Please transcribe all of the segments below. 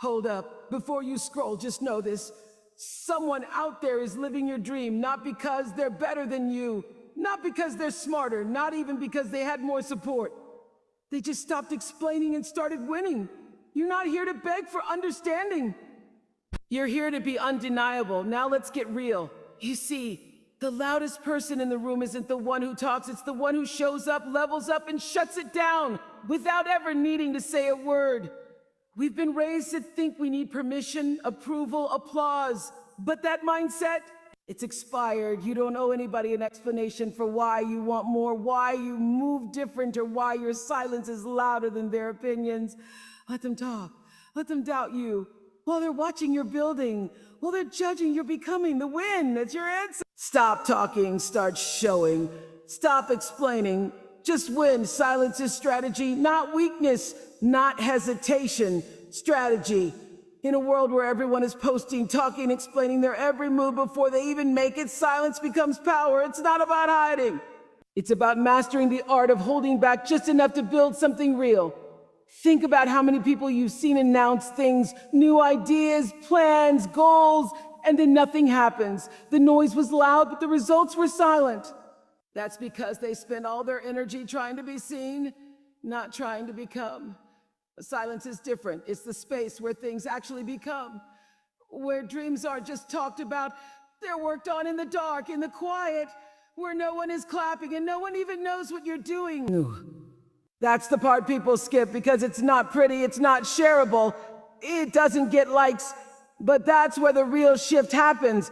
Hold up. Before you scroll, just know this. Someone out there is living your dream, not because they're better than you, not because they're smarter, not even because they had more support. They just stopped explaining and started winning. You're not here to beg for understanding. You're here to be undeniable. Now let's get real. You see, the loudest person in the room isn't the one who talks, it's the one who shows up, levels up, and shuts it down without ever needing to say a word. We've been raised to think we need permission, approval, applause. But that mindset, it's expired. You don't owe anybody an explanation for why you want more, why you move different, or why your silence is louder than their opinions. Let them talk. Let them doubt you. While they're watching your building, while they're judging your becoming, the win, that's your answer. Stop talking, start showing. Stop explaining. Just win. Silence is strategy, not weakness, not hesitation. Strategy. In a world where everyone is posting, talking, explaining their every move before they even make it, silence becomes power. It's not about hiding. It's about mastering the art of holding back just enough to build something real. Think about how many people you've seen announce things, new ideas, plans, goals, and then nothing happens. The noise was loud, but the results were silent. That's because they spend all their energy trying to be seen, not trying to become. Silence is different. It's the space where things actually become, where dreams aren't just talked about, they're worked on in the dark, in the quiet, where no one is clapping and no one even knows what you're doing. That's the part people skip because it's not pretty, it's not shareable, it doesn't get likes, but that's where the real shift happens.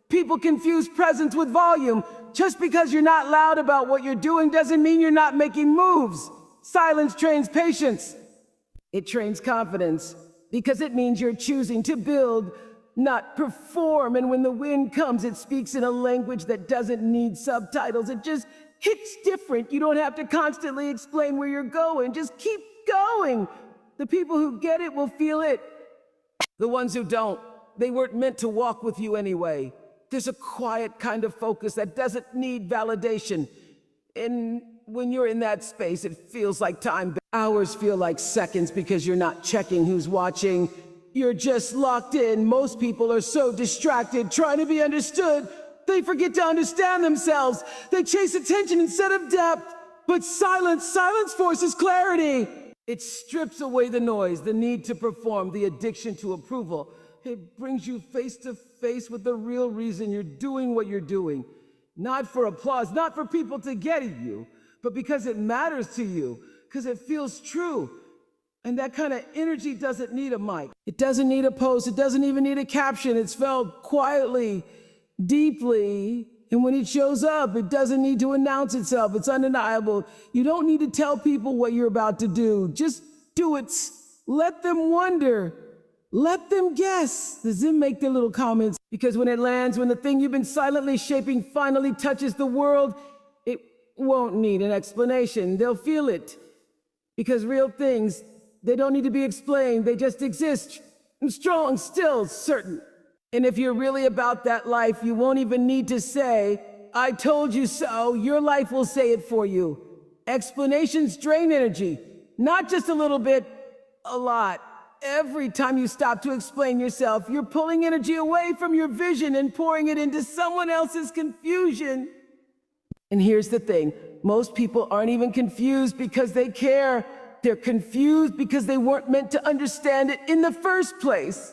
People confuse presence with volume. Just because you're not loud about what you're doing doesn't mean you're not making moves. Silence trains patience. It trains confidence because it means you're choosing to build, not perform. And when the wind comes, it speaks in a language that doesn't need subtitles. It just hits different. You don't have to constantly explain where you're going. Just keep going. The people who get it will feel it. The ones who don't, they weren't meant to walk with you anyway. There's a quiet kind of focus that doesn't need validation. And when you're in that space, it feels like time. Hours feel like seconds because you're not checking who's watching. You're just locked in. Most people are so distracted, trying to be understood, they forget to understand themselves. They chase attention instead of depth. But silence forces clarity. It strips away the noise, the need to perform, the addiction to approval. It brings you face to face with the real reason you're doing what you're doing. Not for applause, not for people to get at you, but because it matters to you, because it feels true. And that kind of energy doesn't need a mic. It doesn't need a post. It doesn't even need a caption. It's felt quietly, deeply. And when it shows up, it doesn't need to announce itself. It's undeniable. You don't need to tell people what you're about to do. Just do it. Let them wonder. Let them guess. Does it make their little comments? Because when it lands, when the thing you've been silently shaping finally touches the world, it won't need an explanation. They'll feel it. Because real things, they don't need to be explained. They just exist. Strong, still, certain. And if you're really about that life, you won't even need to say, I told you so. Your life will say it for you. Explanations drain energy. Not just a little bit, a lot. Every time you stop to explain yourself, you're pulling energy away from your vision and pouring it into someone else's confusion. And here's the thing. Most people aren't even confused because they care. They're confused because they weren't meant to understand it in the first place.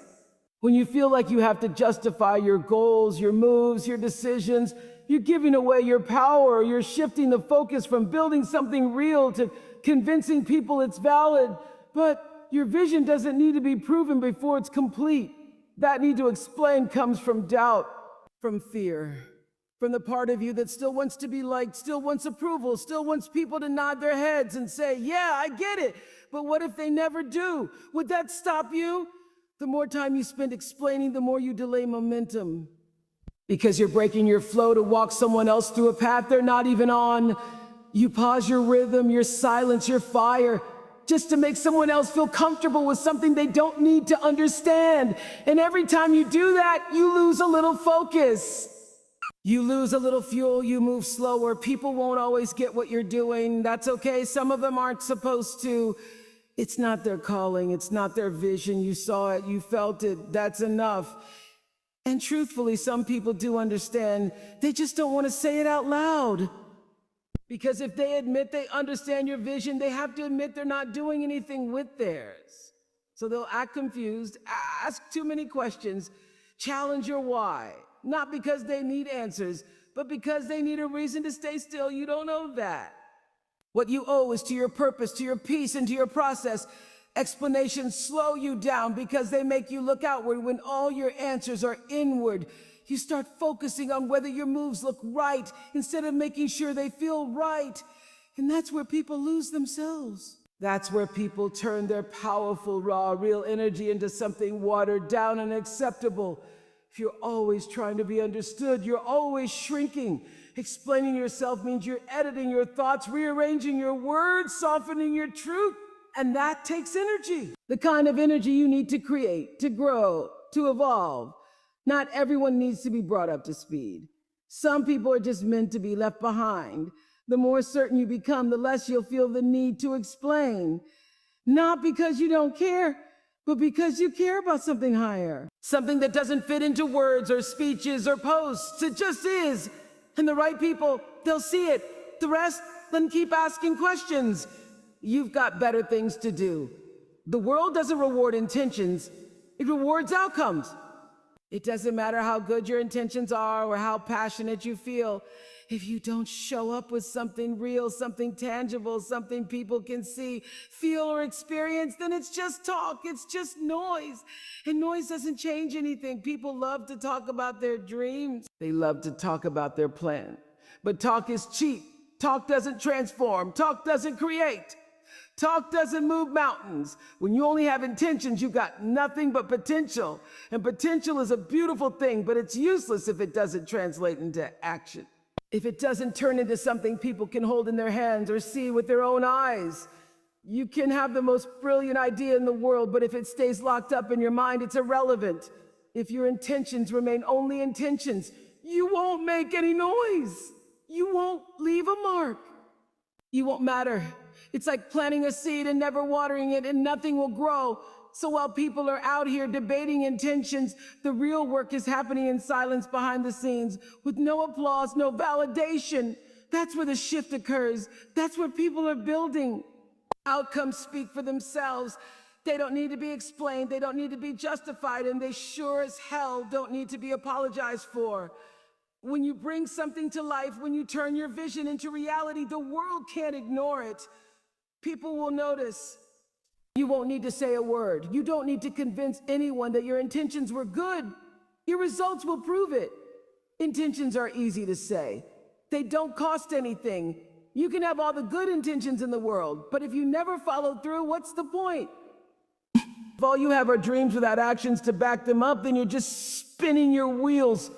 When you feel like you have to justify your goals, your moves, your decisions, you're giving away your power. You're shifting the focus from building something real to convincing people it's valid. But your vision doesn't need to be proven before it's complete. That need to explain comes from doubt, from fear, from the part of you that still wants to be liked, still wants approval, still wants people to nod their heads and say, yeah, I get it. But what if they never do? Would that stop you? The more time you spend explaining, the more you delay momentum. Because you're breaking your flow to walk someone else through a path they're not even on. You pause your rhythm, your silence, your fire, just to make someone else feel comfortable with something they don't need to understand. And every time you do that, you lose a little focus. You lose a little fuel, you move slower. People won't always get what you're doing. That's okay, some of them aren't supposed to. It's not their calling, it's not their vision. You saw it, you felt it, that's enough. And truthfully, some people do understand, they just don't want to say it out loud. Because if they admit they understand your vision, they have to admit they're not doing anything with theirs. So they'll act confused, ask too many questions, challenge your why. Not because they need answers, but because they need a reason to stay still. You don't know that. What you owe is to your purpose, to your peace, and to your process. Explanations slow you down because they make you look outward when all your answers are inward. You start focusing on whether your moves look right instead of making sure they feel right. And that's where people lose themselves. That's where people turn their powerful, raw, real energy into something watered down and acceptable. If you're always trying to be understood, you're always shrinking. Explaining yourself means you're editing your thoughts, rearranging your words, softening your truth. And that takes energy. The kind of energy you need to create, to grow, to evolve. Not everyone needs to be brought up to speed. Some people are just meant to be left behind. The more certain you become, the less you'll feel the need to explain. Not because you don't care, but because you care about something higher. Something that doesn't fit into words or speeches or posts. It just is. And the right people, they'll see it. The rest, then keep asking questions. You've got better things to do. The world doesn't reward intentions. It rewards outcomes. It doesn't matter how good your intentions are or how passionate you feel. If you don't show up with something real, something tangible, something people can see, feel, or experience, then it's just talk. It's just noise. And noise doesn't change anything. People love to talk about their dreams. They love to talk about their plan. But talk is cheap. Talk doesn't transform. Talk doesn't create. Talk doesn't move mountains. When you only have intentions, you've got nothing but potential. And potential is a beautiful thing, but it's useless if it doesn't translate into action. If it doesn't turn into something people can hold in their hands or see with their own eyes. You can have the most brilliant idea in the world, but if it stays locked up in your mind, it's irrelevant. If your intentions remain only intentions, you won't make any noise. You won't leave a mark. You won't matter. It's like planting a seed and never watering it, and nothing will grow. So while people are out here debating intentions, the real work is happening in silence behind the scenes, with no applause, no validation. That's where the shift occurs. That's where people are building. Outcomes speak for themselves. They don't need to be explained. They don't need to be justified, and they sure as hell don't need to be apologized for. When you bring something to life, when you turn your vision into reality, the world can't ignore it. People will notice. You won't need to say a word. You don't need to convince anyone that your intentions were good. Your results will prove it. Intentions are easy to say. They don't cost anything. You can have all the good intentions in the world, but if you never follow through, what's the point? If all you have are dreams without actions to back them up, then you're just spinning your wheels,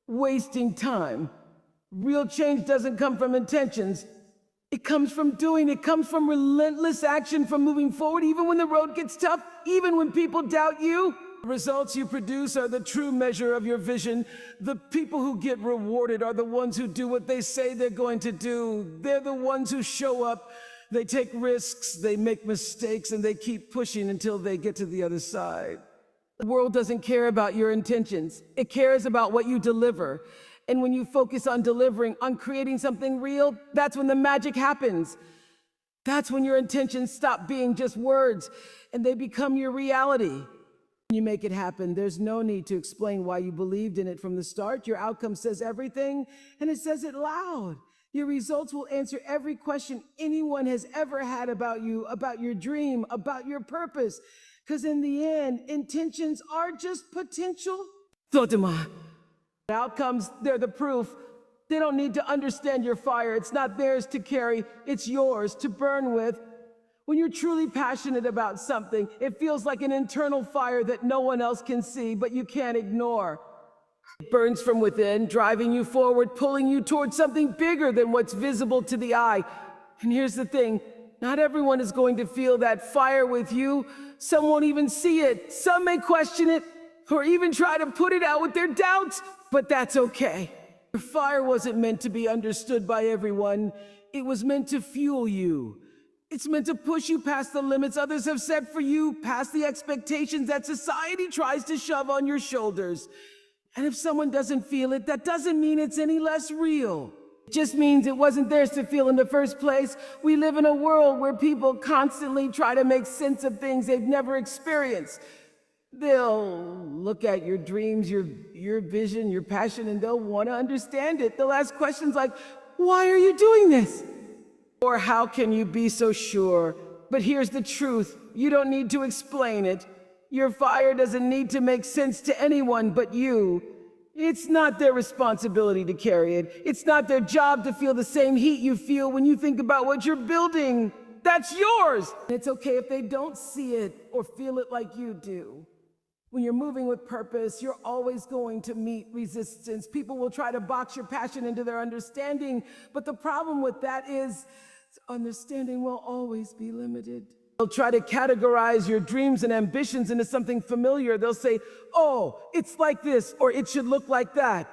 wasting time. Real change doesn't come from intentions. It comes from doing. It comes from relentless action, from moving forward, even when the road gets tough, even when people doubt you. The results you produce are the true measure of your vision. The people who get rewarded are the ones who do what they say they're going to do. They're the ones who show up. They take risks, they make mistakes, and they keep pushing until they get to the other side. The world doesn't care about your intentions. It cares about what you deliver. And when you focus on delivering, on creating something real, that's when the magic happens. That's when your intentions stop being just words and they become your reality. When you make it happen, there's no need to explain why you believed in it from the start. Your outcome says everything, and it says it loud. Your results will answer every question anyone has ever had about you, about your dream, about your purpose. Because in the end, intentions are just potential. Totema. Outcomes, they're the proof. They don't need to understand your fire. It's not theirs to carry, it's yours to burn with. When you're truly passionate about something, it feels like an internal fire that no one else can see, but you can't ignore. It burns from within, driving you forward, pulling you towards something bigger than what's visible to the eye. And here's the thing, not everyone is going to feel that fire with you. Some won't even see it. Some may question it, or even try to put it out with their doubts. But that's okay. Your fire wasn't meant to be understood by everyone. It was meant to fuel you. It's meant to push you past the limits others have set for you, past the expectations that society tries to shove on your shoulders. And if someone doesn't feel it, that doesn't mean it's any less real. It just means it wasn't theirs to feel in the first place. We live in a world where people constantly try to make sense of things they've never experienced. They'll look at your dreams, your vision, your passion, and they'll want to understand it. They'll ask questions like, why are you doing this? Or how can you be so sure? But here's the truth. You don't need to explain it. Your fire doesn't need to make sense to anyone but you. It's not their responsibility to carry it. It's not their job to feel the same heat you feel when you think about what you're building. That's yours. It's okay if they don't see it or feel it like you do. When you're moving with purpose, you're always going to meet resistance. People will try to box your passion into their understanding, but the problem with that is understanding will always be limited. They'll try to categorize your dreams and ambitions into something familiar. They'll say, oh, it's like this, or it should look like that.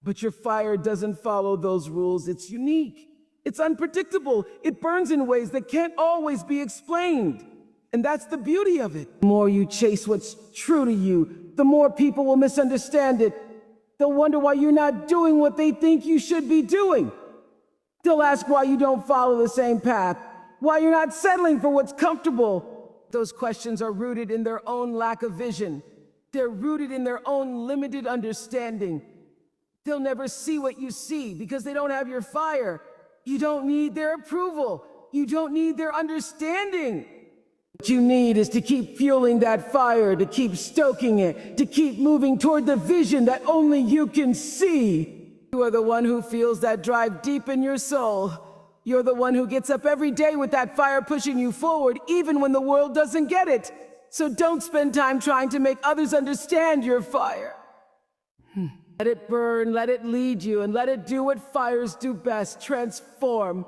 But your fire doesn't follow those rules. It's unique. It's unpredictable. It burns in ways that can't always be explained. And that's the beauty of it. The more you chase what's true to you, the more people will misunderstand it. They'll wonder why you're not doing what they think you should be doing. They'll ask why you don't follow the same path, why you're not settling for what's comfortable. Those questions are rooted in their own lack of vision. They're rooted in their own limited understanding. They'll never see what you see because they don't have your fire. You don't need their approval. You don't need their understanding. What you need is to keep fueling that fire, to keep stoking it, to keep moving toward the vision that only you can see. You are the one who feels that drive deep in your soul. You're the one who gets up every day with that fire pushing you forward, even when the world doesn't get it. So don't spend time trying to make others understand your fire. Let it burn, let it lead you, and let it do what fires do best, transform.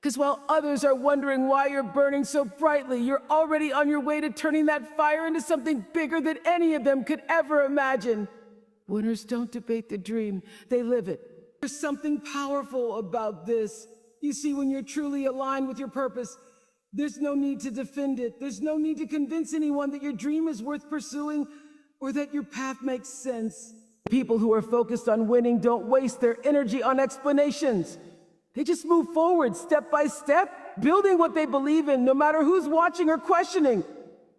Because while others are wondering why you're burning so brightly, you're already on your way to turning that fire into something bigger than any of them could ever imagine. Winners don't debate the dream, they live it. There's something powerful about this. You see, when you're truly aligned with your purpose, there's no need to defend it. There's no need to convince anyone that your dream is worth pursuing or that your path makes sense. People who are focused on winning don't waste their energy on explanations. They just move forward step by step, building what they believe in, no matter who's watching or questioning.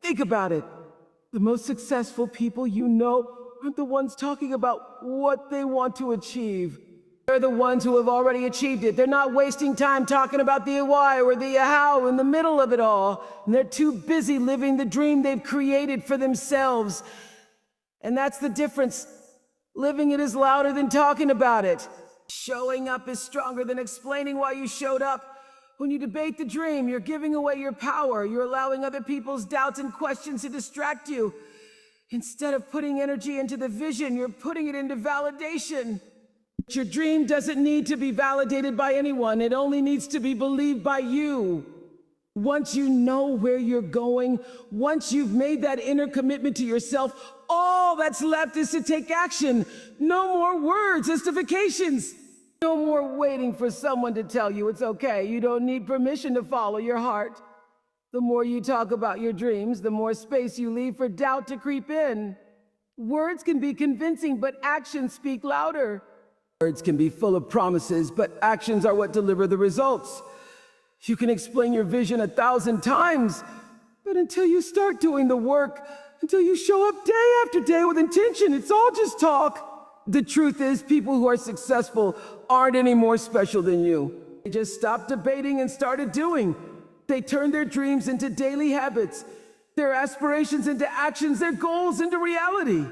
Think about it. The most successful people you know aren't the ones talking about what they want to achieve. They're the ones who have already achieved it. They're not wasting time talking about the why or the how in the middle of it all. And they're too busy living the dream they've created for themselves. And that's the difference. Living it is louder than talking about it. Showing up is stronger than explaining why you showed up. When you debate the dream, you're giving away your power. You're allowing other people's doubts and questions to distract you. Instead of putting energy into the vision, you're putting it into validation. Your dream doesn't need to be validated by anyone. It only needs to be believed by you. Once you know where you're going, once you've made that inner commitment to yourself, all that's left is to take action. No more words, justifications. No more waiting for someone to tell you it's okay. You don't need permission to follow your heart. The more you talk about your dreams, the more space you leave for doubt to creep in. Words can be convincing, but actions speak louder. Words can be full of promises, but actions are what deliver the results. You can explain your vision 1,000 times, but until you start doing the work, until you show up day after day with intention, it's all just talk. The truth is, people who are successful aren't any more special than you. They just stopped debating and started doing. They turned their dreams into daily habits, their aspirations into actions, their goals into reality.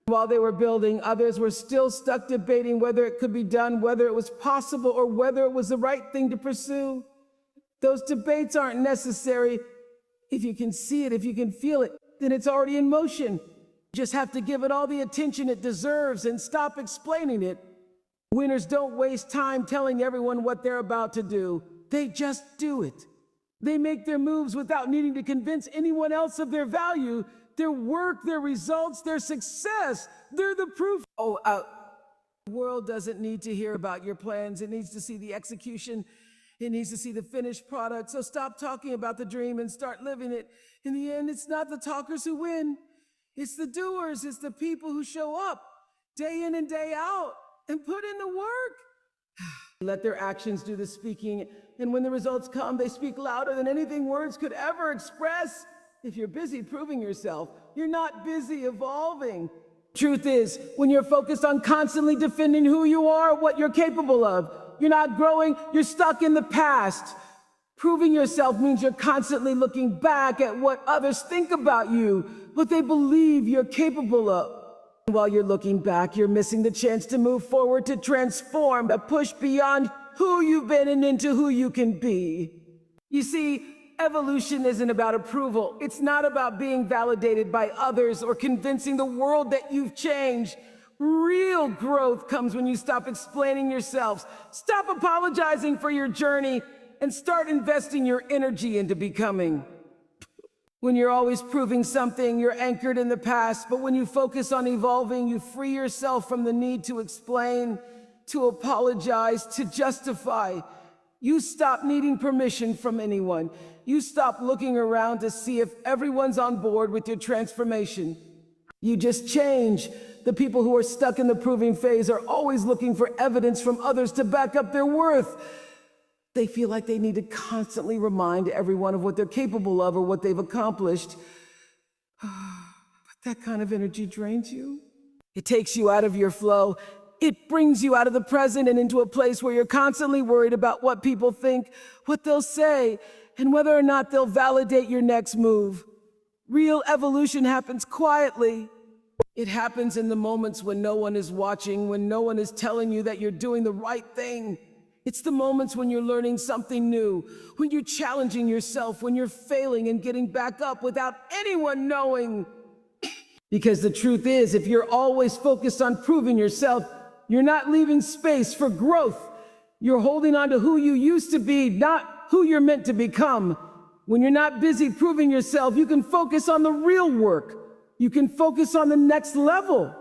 While they were building, others were still stuck debating whether it could be done, whether it was possible, or whether it was the right thing to pursue. Those debates aren't necessary. If you can see it, if you can feel it, then it's already in motion. You just have to give it all the attention it deserves and stop explaining it. Winners don't waste time telling everyone what they're about to do. They just do it. They make their moves without needing to convince anyone else of their value, their work, their results, their success. They're the proof. The world doesn't need to hear about your plans. It needs to see the execution. It needs to see the finished product. So stop talking about the dream and start living it. In the end, it's not the talkers who win. It's the doers. It's the people who show up day in and day out and put in the work. Let their actions do the speaking. And when the results come, they speak louder than anything words could ever express. If you're busy proving yourself, you're not busy evolving. Truth is, when you're focused on constantly defending who you are, what you're capable of, you're not growing, you're stuck in the past. Proving yourself means you're constantly looking back at what others think about you, what they believe you're capable of. While you're looking back, you're missing the chance to move forward, to transform, to push beyond who you've been and into who you can be. You see, evolution isn't about approval. It's not about being validated by others or convincing the world that you've changed. Real growth comes when you stop explaining yourselves, stop apologizing for your journey, and start investing your energy into becoming. When you're always proving something, you're anchored in the past, but when you focus on evolving, you free yourself from the need to explain, to apologize, to justify. You stop needing permission from anyone. You stop looking around to see if everyone's on board with your transformation. You just change. The people who are stuck in the proving phase are always looking for evidence from others to back up their worth. They feel like they need to constantly remind everyone of what they're capable of or what they've accomplished. But that kind of energy drains you. It takes you out of your flow. It brings you out of the present and into a place where you're constantly worried about what people think, what they'll say, and whether or not they'll validate your next move. Real evolution happens quietly. It happens in the moments when no one is watching, when no one is telling you that you're doing the right thing. It's the moments when you're learning something new, when you're challenging yourself, when you're failing and getting back up without anyone knowing. Because the truth is, if you're always focused on proving yourself, you're not leaving space for growth. You're holding on to who you used to be, not who you're meant to become. When you're not busy proving yourself, you can focus on the real work. You can focus on the next level.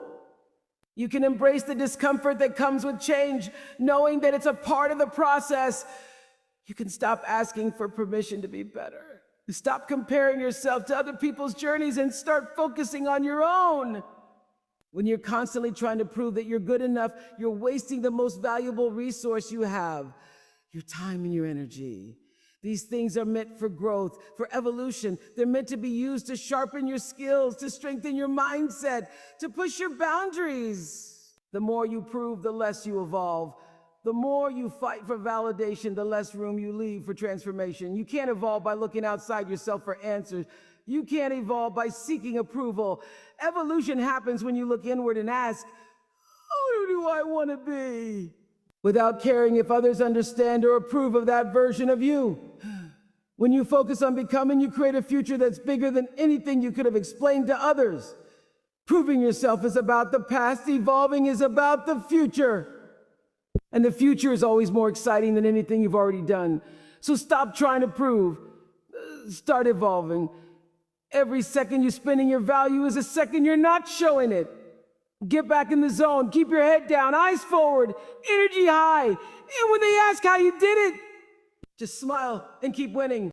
You can embrace the discomfort that comes with change, knowing that it's a part of the process. You can stop asking for permission to be better. Stop comparing yourself to other people's journeys and start focusing on your own. When you're constantly trying to prove that you're good enough, you're wasting the most valuable resource you have, your time and your energy. These things are meant for growth, for evolution. They're meant to be used to sharpen your skills, to strengthen your mindset, to push your boundaries. The more you prove, the less you evolve. The more you fight for validation, the less room you leave for transformation. You can't evolve by looking outside yourself for answers. You can't evolve by seeking approval. Evolution happens when you look inward and ask, who do I want to be? Without caring if others understand or approve of that version of you. When you focus on becoming, you create a future that's bigger than anything you could have explained to others. Proving yourself is about the past, evolving is about the future. And the future is always more exciting than anything you've already done. So stop trying to prove, start evolving. Every second you spend in your value is a second you're not showing it. Get back in the zone, keep your head down, eyes forward, energy high. And when they ask how you did it, just smile and keep winning.